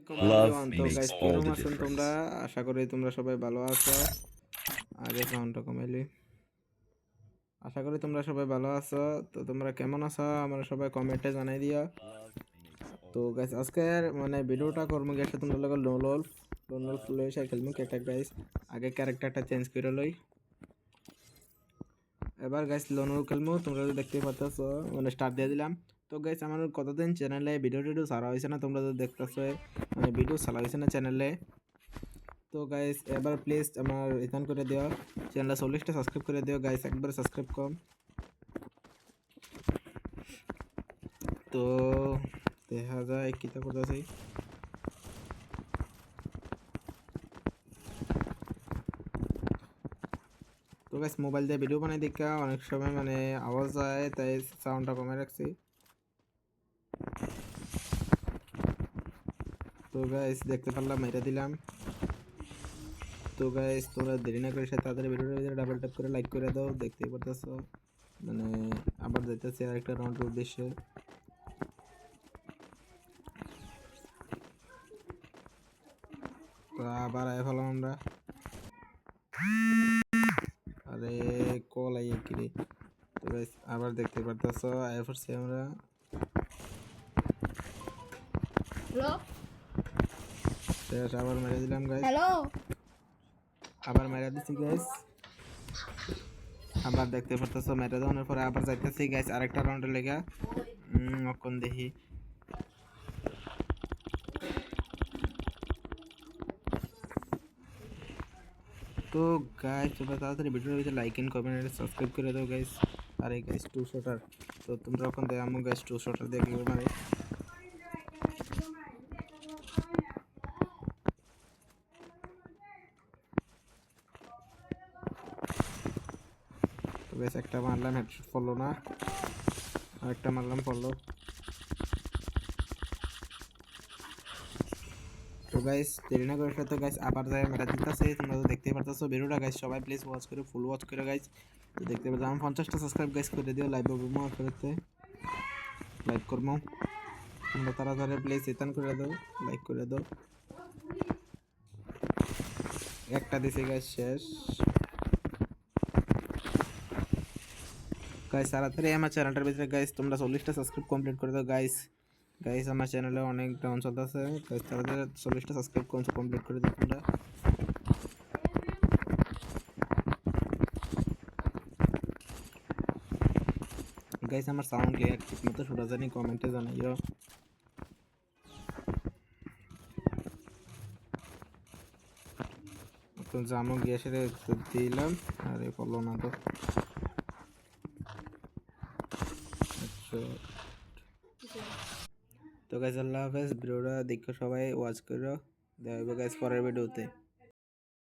আলাইকুম Love everyone. তো makes guys all কিরকম the আছেন difference. তোমরা? আশা করি তোমরা সবাই ভালো আছো। আগে সাউন্ডটা কমাইলি। আশা করি তোমরা সবাই ভালো আছো। তো তোমরা কেমন আছো আমরা সবাই কমেন্টে জানাই দিও। তো গাইস আজকের মানে ভিডিওটা করবো গেছে তোমরা লগে লোনল লই সে খেলমু কেটা গাইস। আগে ক্যারেক্টারটা চেঞ্জ করে লই। এবার গাইস লোনল খেলমু তোমরা দেখতে পাচ্ছো মানে স্টার্ট দিয়ে দিলাম। তো গাইস আমার কতদিন চ্যানেলে ভিডিও টিডিও ছাড়া হয়েছে না, তোমরা তো দেখতেছো মানে ভিডিও ছাড়া হয়েছে না চ্যানেলে। তো গাইস এবার প্লিজ আমার রিটার্ন করে দিও, চ্যানেলটা 40টা সাবস্ক্রাইব করে দিও গাইস, একবার সাবস্ক্রাইব কম। তো দেখা যায় কিতা করতেছি। তো গাইস মোবাইল দিয়ে ভিডিও বানাই দেখা অনেক সময় মানে আওয়াজ হয়, তাই সাউন্ডটা কমে রাখছি। তো গাইস দেখতে পারলাম এটা দিলাম। তো গাইস তোমরা দেরি না করে সাথে তাদের ভিডিওর ভিতরে ডাবল ট্যাপ করে লাইক করে দাও, দেখতেই পারতেছো মানে আবার যাইতেছি আরেকটা রাউন্ডের উদ্দেশ্যে। তো আবার আয় ফেলাম আমরা। আরে কল আই কি রে। তো গাইস আবার দেখতে পারতেছো আয় পড়ছি আমরা। হ্যালো শেষ আবার মেরে দিলাম গাইস। হ্যালো আবার মেরে দিছি গাইস। আবার দেখতে পারতেছো মেরে দেওয়ার পরে আবার যাইতেছি গাইস আরেকটা রাউন্ডে লেগা। অকন দেখি। তো গাইস তোমরা তাড়াতাড়ি ভিডিওর ভিতরে লাইক এন্ড কমেন্ট আর সাবস্ক্রাইব করে দাও গাইস। আরে গাইস টু শটার, তো তোমরা এখন দেখো আমি গাইস টু শটার দিয়ে কি মারে। তো গাইস একটা মারলাম হেডশট পড়লো না, আরেকটা মারলাম পড়লো। তো গাইস দেরি না করে তো গাইস আবার যাই মেরা দিতেছে, তোমরা তো দেখতেই পারতেছো ভিডিওটা গাইস। সবাই প্লিজ ওয়াচ করে ফুল ওয়াচ করে গাইস। তো দেখতে পাচ্ছ আমি 50টা সাবস্ক্রাইব গাইস করে দিও, লাইভ করবো করতে লাইভ করবো। তোমরা তাড়াতাড়ি প্লিজ রিটার্ন করে দাও, লাইক করে দাও। একটা দিছে গাইস শেষ। গাইস তাড়াতাড়ি আমার চ্যানেলটার ভিতরে গাইস তোমরা 40টা সাবস্ক্রাইব কমপ্লিট করে দাও গাইস। গাইস আমার চ্যানেলে অনেক ডাউন চলতেছে গাইস, তাড়াতাড়ি 40টা সাবস্ক্রাইব কমপ্লিট করে দাও তোমরা। গাইস আমার সাউন্ড ক্লিয়ার ঠিক মতো শোনা জানি কমেন্টে জানাইও। তো জামো গিয়ে সেটা দিলাম, আরে বললো না তো। আচ্ছা তো গাইস আল্লাহ হাফেজ, ভিডিওটা দেখো সবাই ওয়াচ করো, দেখা হবে গাইস পরের ভিডিওতে।